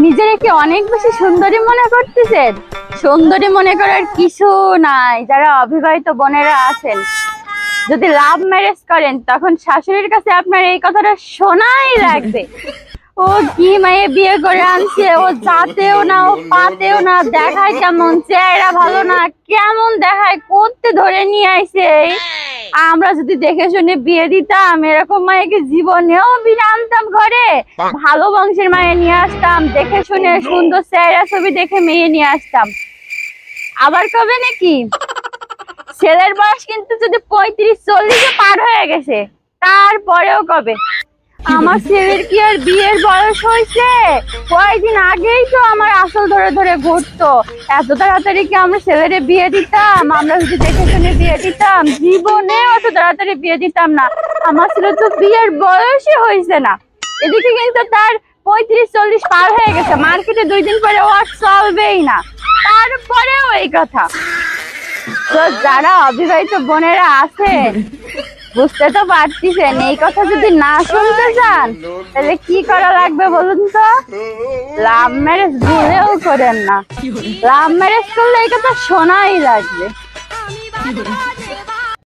নিজের কি অনেক বেশি সুন্দরী মনে করতেছেন? সুন্দরী মনে করার কিছু নাই। যারা অবিবাহিত বোনেরা আছেন, যদি লাভ ম্যারেজ করেন তখন শাশুড়ির কাছে আপনার এই কথাটা শোনাই লাগবে। ও কি মায়ে বিয়ে করে আনছে, ও জাতেও না, ও পাতেও না, দেখায় কেমন, চেহারা ভালো না, কেমন দেখায়, করতে ধরে নিয়ে আইছে। আমরা যদি দেখে শুনে বিয়ে দিতাম, এরকম মায়েকে জীবনেও বিয়ে আনতাম ঘরে। ভালো বংশের মায়ে নিয়ে আসতাম, দেখে শুনে সুন্দর চেহারা ছবি দেখে মেয়ে নিয়ে আসতাম। আবার কবে নাকি ছেলের বয়স কিন্তু যদি 35-40 পার হয়ে গেছে, তারপরেও কবে আমার ছেলের কি আর বিয়ের বয়স হয়েছে? কয়েকদিন আগেই তো আমার আসল ধরে ধরে ঘুরতো। এত তাড়াতাড়ি কি আমরা ছেলেরে বিয়ে দিতাম? আমরা যদি দেখে শুনে বিয়ে দিতাম, জীবনে অত তাড়াতাড়ি বিয়ে দিতাম না। আমার ছেলে তো বিয়ের বয়সই হয়েছে না, এদিকে কিন্তু তার 35-40 পার হয়ে গেছে। মার্কেটে 2 দিন পরে ও আর চলবেই না, তারপরেও এই কথা। তো যারা অবিবাহিত বোনেরা আছেন, বুঝতে তো পারতেছেন, এই কথা যদি না শুনতে চান তাহলে কি করা লাগবে বলুন তো? লাভ ম্যারেজ ভুলেও করেন না। লাভ ম্যারেজ করলে এই কথা শোনাই লাগবে।